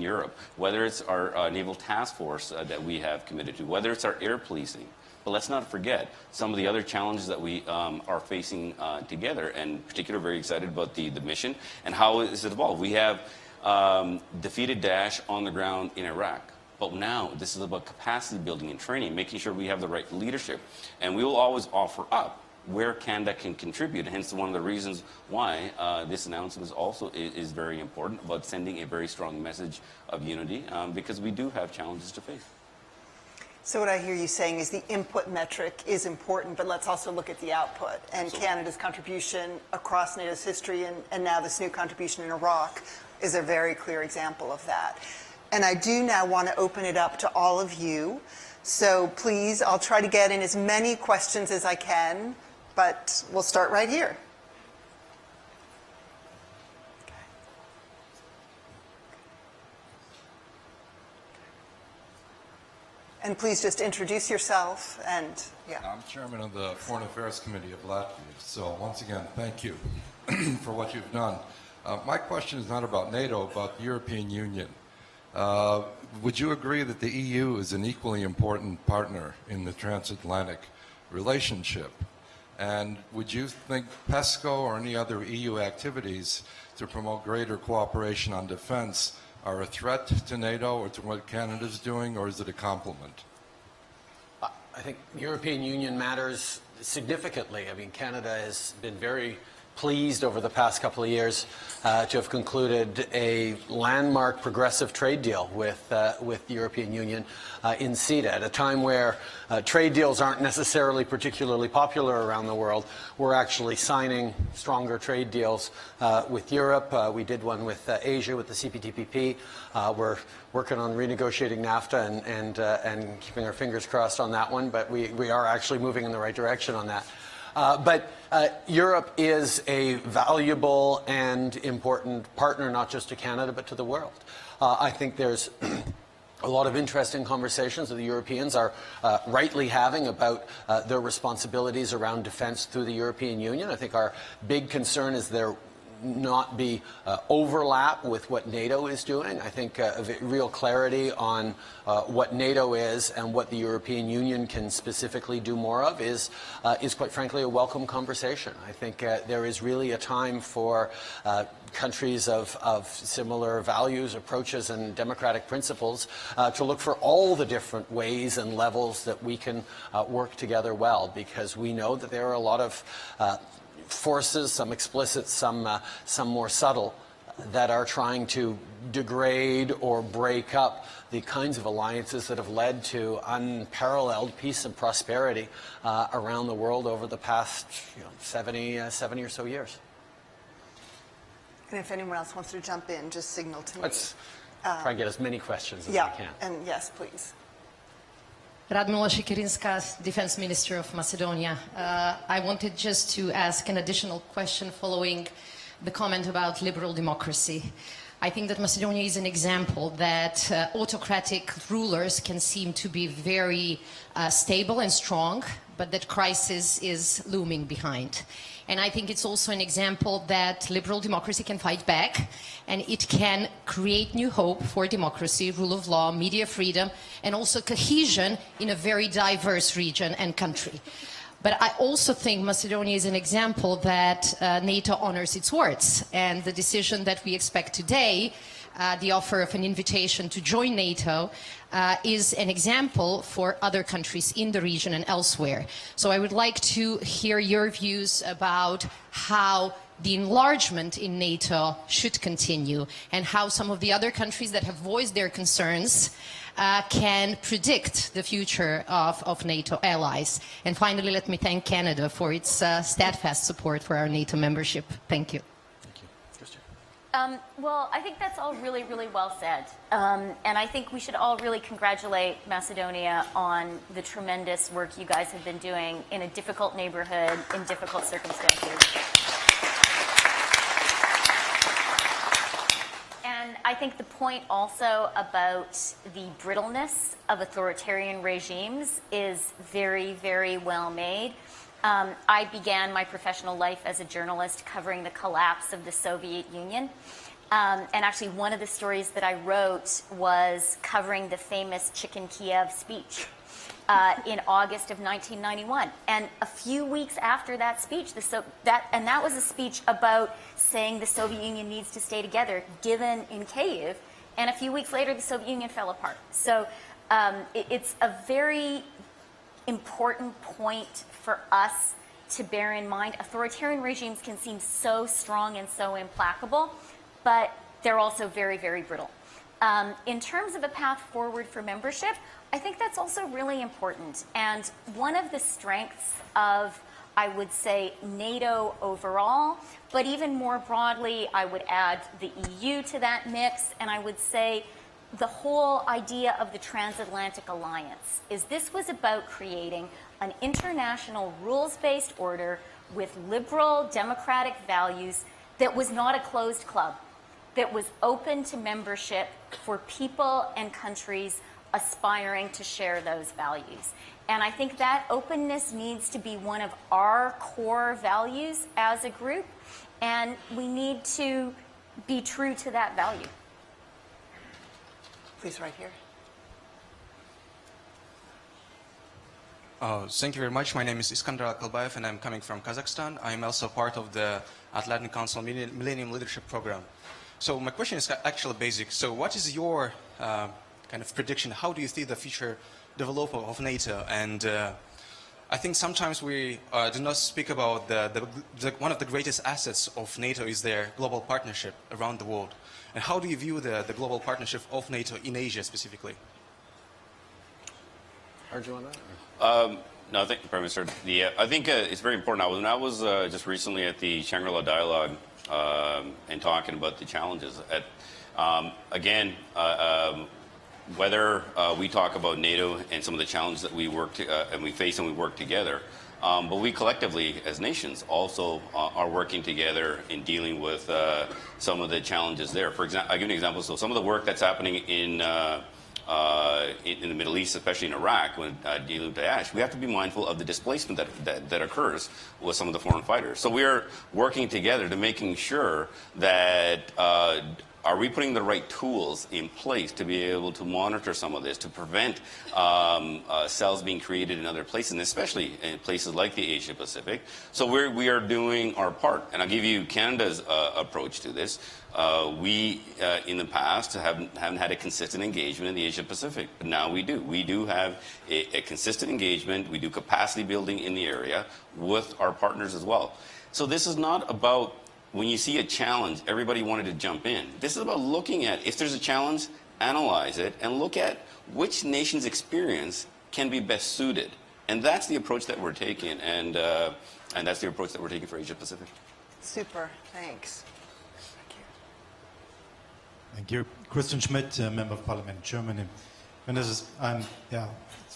Europe, whether it's our naval task force that we have committed to, whether it's our air policing. But let's not forget some of the other challenges that we are facing together, and in particular very excited about the mission and how is it evolved. We have defeated Daesh on the ground in Iraq. But now this is about capacity building and training, making sure we have the right leadership. And we will always offer up where Canada can contribute. Hence one of the reasons why this announcement is very important, about sending a very strong message of unity, because we do have challenges to face. So what I hear you saying is the input metric is important, but let's also look at the output. And Canada's contribution across NATO's history and now this new contribution in Iraq is a very clear example of that. And I do now want to open it up to all of you. So please, I'll try to get in as many questions as I can, but we'll start right here. And please just introduce yourself and, yeah. I'm chairman of the Foreign Affairs Committee of Latvia. So once again, thank you for what you've done. My question is not about NATO, about the European Union. Would you agree that the EU is an equally important partner in the transatlantic relationship? And would you think PESCO or any other EU activities to promote greater cooperation on defense are a threat to NATO or to what Canada's doing, or is it a complement? I think European Union matters significantly. I mean, Canada has been very pleased over the past couple of years to have concluded a landmark progressive trade deal with the European Union in CETA. At a time where trade deals aren't necessarily particularly popular around the world, we're actually signing stronger trade deals with Europe. We did one with Asia with the CPTPP. We're working on renegotiating NAFTA and keeping our fingers crossed on that one, but we are actually moving in the right direction on that. But Europe is a valuable and important partner, not just to Canada, but to the world. I think there's a lot of interesting conversations that the Europeans are rightly having about their responsibilities around defense through the European Union. I think our big concern is there not be overlap with what NATO is doing. I think real clarity on what NATO is and what the European Union can specifically do more of is quite frankly a welcome conversation. I think there is really a time for countries of similar values, approaches, and democratic principles to look for all the different ways and levels that we can work together well, because we know that there are a lot of forces, some explicit, some more subtle, that are trying to degrade or break up the kinds of alliances that have led to unparalleled peace and prosperity around the world over the past 70 or so years. And if anyone else wants to jump in, just signal to me. Let's try and get as many questions as we can. And yes, please. Radmila Shekerinska, Defense Minister of Macedonia. I wanted just to ask an additional question following the comment about liberal democracy. I think that Macedonia is an example that autocratic rulers can seem to be very stable and strong, but that crisis is looming behind. And I think it's also an example that liberal democracy can fight back, and it can create new hope for democracy, rule of law, media freedom, and also cohesion in a very diverse region and country. But I also think Macedonia is an example that NATO honors its words, and the decision that we expect today, the offer of an invitation to join NATO, is an example for other countries in the region and elsewhere. So I would like to hear your views about how the enlargement in NATO should continue, and how some of the other countries that have voiced their concerns can predict the future of NATO allies. And finally, let me thank Canada for its steadfast support for our NATO membership. Thank you. Thank you. Chrystia. Well, I think that's all really, really well said. And I think we should all really congratulate Macedonia on the tremendous work you guys have been doing in a difficult neighborhood, in difficult circumstances. And I think the point also about the brittleness of authoritarian regimes is very, very well made. I began my professional life as a journalist covering the collapse of the Soviet Union. And actually, one of the stories that I wrote was covering the famous Chicken Kiev speech in August of 1991. And a few weeks after that speech, that was a speech about saying the Soviet Union needs to stay together, given in Kiev. And a few weeks later, the Soviet Union fell apart. So it's a very important point for us to bear in mind. Authoritarian regimes can seem so strong and so implacable, but they're also very, very brittle. In terms of a path forward for membership, I think that's also really important. And one of the strengths of, I would say, NATO overall, but even more broadly, I would add the EU to that mix, and I would say the whole idea of the transatlantic alliance is this was about creating an international rules-based order with liberal democratic values that was not a closed club, that was open to membership for people and countries aspiring to share those values. And I think that openness needs to be one of our core values as a group, and we need to be true to that value. Please, right here. Thank you very much. My name is Iskandar Akalbayev, and I'm coming from Kazakhstan. I'm also part of the Atlantic Council Millennium Leadership Program. So my question is actually basic. So what is your kind of prediction? How do you see the future development of NATO? And I think sometimes we do not speak about one of the greatest assets of NATO is their global partnership around the world. And how do you view the global partnership of NATO in Asia specifically? Harjit, on that? No, I think, Prime Minister, I think it's very important. When I was just recently at the Shangri-La Dialogue and talking about the challenges, again, whether we talk about NATO and some of the challenges that we face and we work together, but we collectively as nations also are working together in dealing with some of the challenges there. For example, I'll give you an example. So some of the work that's happening in the Middle East, especially in Iraq, when dealing with Daesh, we have to be mindful of the displacement that occurs with some of the foreign fighters. So we are working together to making sure that are we putting the right tools in place to be able to monitor some of this, to prevent cells being created in other places, and especially in places like the Asia Pacific. So we are doing our part. And I'll give you Canada's approach to this. We, in the past, haven't had a consistent engagement in the Asia Pacific, but now we do. We do have a consistent engagement. We do capacity building in the area with our partners as well. So this is not about when you see a challenge, everybody wanted to jump in. This is about looking at, if there's a challenge, analyze it, and look at which nation's experience can be best suited. And that's the approach that we're taking, and that's the approach that we're taking for Asia Pacific. Super, thanks. Thank you. Christian Schmidt, Member of Parliament, Germany. And it's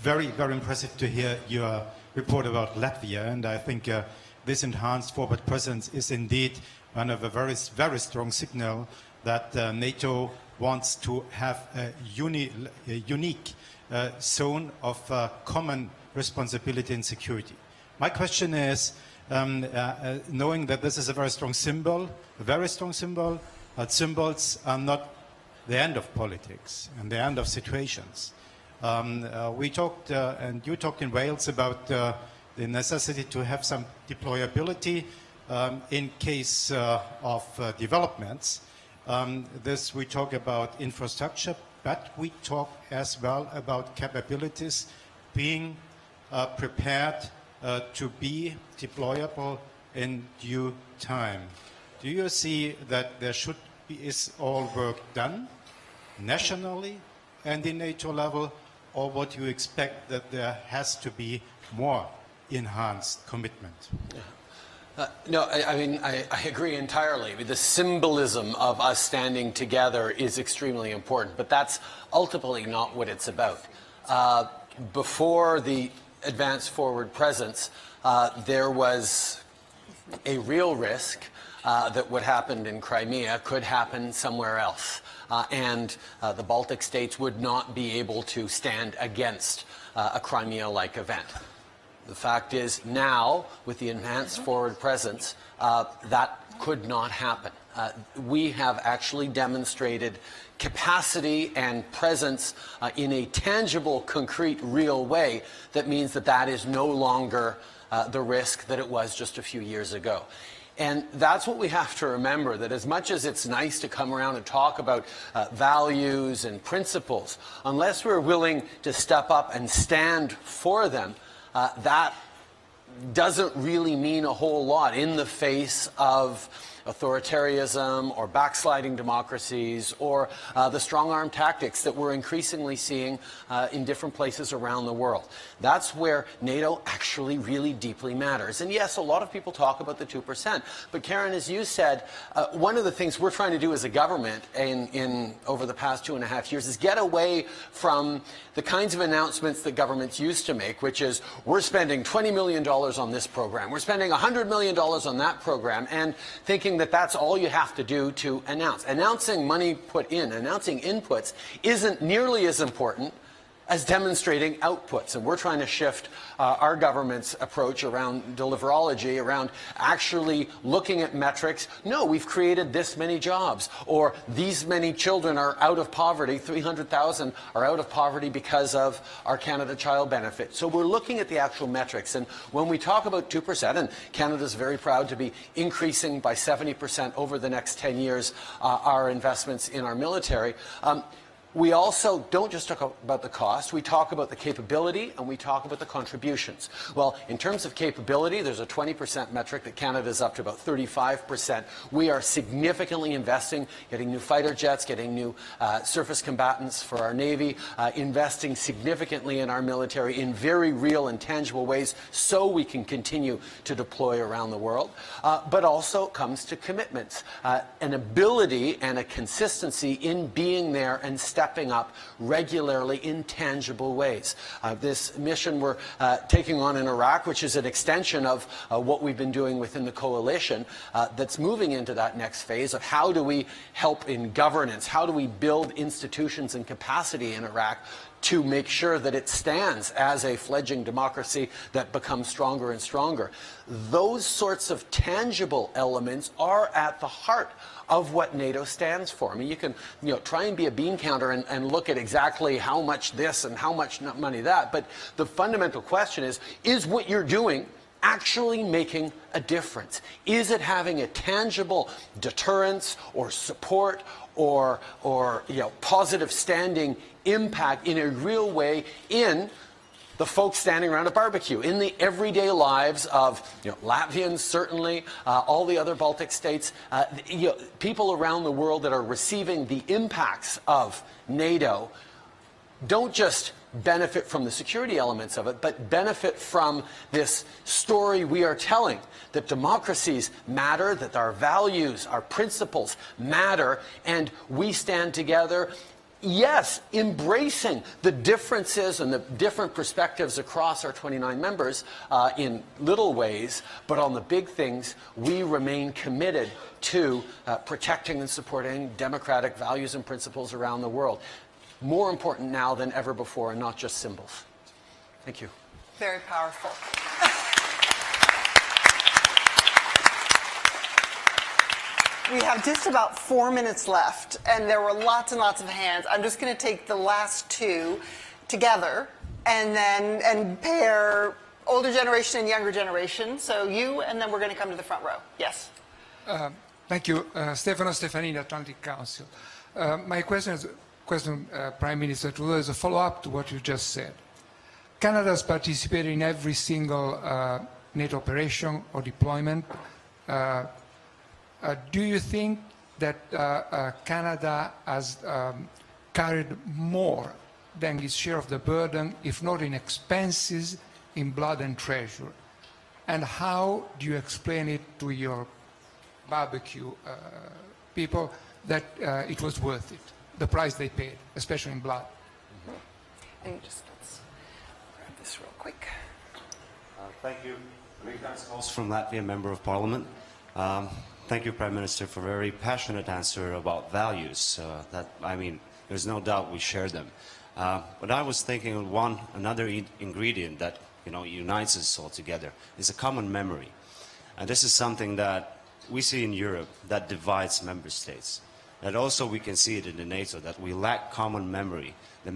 very, very impressive to hear your report about Latvia, and I think this enhanced forward presence is indeed one of a very, very strong signal that NATO wants to have a unique zone of common responsibility and security. My question is, knowing that this is a very strong symbol, but symbols are not the end of politics and the end of situations. We talked, and you talked in Wales about the necessity to have some deployability in case of developments. We talk about infrastructure, but we talk as well about capabilities being prepared to be deployable in due time. Do you see that there is all work done nationally and in NATO level, or what do you expect that there has to be more enhanced commitment? No, I mean, I agree entirely. I mean, the symbolism of us standing together is extremely important, but that's ultimately not what it's about. Before the advanced forward presence, there was a real risk that what happened in Crimea could happen somewhere else. And the Baltic states would not be able to stand against a Crimea-like event. The fact is now, with the enhanced forward presence, that could not happen. we have actually demonstrated capacity and presence in a tangible, concrete, real way that means that that is no longer the risk that it was just a few years ago. And that's what we have to remember, that as much as it's nice to come around and talk about values and principles, unless we're willing to step up and stand for them, that doesn't really mean a whole lot in the face of authoritarianism or backsliding democracies or the strong-arm tactics that we're increasingly seeing in different places around the world. That's where NATO actually really deeply matters. And yes, a lot of people talk about the 2%. But Karen, as you said, one of the things we're trying to do as a government over the past 2.5 years is get away from the kinds of announcements that governments used to make, which is we're spending $20 million on this program, we're spending $100 million on that program, and thinking that that's all you have to do to announce. Announcing money put in, announcing inputs isn't nearly as important as demonstrating outputs. And we're trying to shift our government's approach around deliverology, around actually looking at metrics. No, we've created this many jobs, or these many children are out of poverty, 300,000 are out of poverty because of our Canada Child Benefit. So we're looking at the actual metrics. And when we talk about 2%, and Canada's very proud to be increasing by 70% over the next 10 years our investments in our military, we also don't just talk about the cost, we talk about the capability and we talk about the contributions. Well, in terms of capability, there's a 20% metric that Canada is up to about 35%. We are significantly investing, getting new fighter jets, getting new surface combatants for our Navy, investing significantly in our military in very real and tangible ways so we can continue to deploy around the world. But also it comes to commitments, an ability and a consistency in being there and stepping up regularly in tangible ways. This mission we're taking on in Iraq, which is an extension of what we've been doing within the coalition, that's moving into that next phase of how do we help in governance, how do we build institutions and capacity in Iraq to make sure that it stands as a fledgling democracy that becomes stronger and stronger. Those sorts of tangible elements are at the heart of what NATO stands for. I mean, you can try and be a bean counter and look at exactly how much this and how much money that, but the fundamental question is what you're doing actually making a difference? Is it having a tangible deterrence or support or positive standing impact in a real way in the folks standing around a barbecue, in the everyday lives of Latvians, certainly, all the other Baltic states, people around the world that are receiving the impacts of NATO don't just benefit from the security elements of it, but benefit from this story we are telling, that democracies matter, that our values, our principles matter, and we stand together. Yes, embracing the differences and the different perspectives across our 29 members in little ways, but on the big things, we remain committed to protecting and supporting democratic values and principles around the world. More important now than ever before, and not just symbols. Thank you. Very powerful. We have just about 4 minutes left, and there were lots and lots of hands. I'm just going to take the last two together and pair older generation and younger generation. So you, and then we're going to come to the front row. Yes. Thank you. Stefano Stefanini, Atlantic Council. My question, Prime Minister Trudeau, is a follow-up to what you just said. Canada has participated in every single NATO operation or deployment. Do you think that Canada has carried more than its share of the burden, if not in expenses, in blood and treasure? And how do you explain it to your barbecue people that it was worth it, the price they paid, especially in blood? And let's grab this real quick. Thank you. Rikas Kos from Latvia, Member of Parliament. Thank you, Prime Minister, for a very passionate answer about values. There's no doubt we share them. But I was thinking of another ingredient that unites us all together is a common memory. And this is something that we see in Europe that divides member states. That also we can see it in the NATO, that we lack common memory. The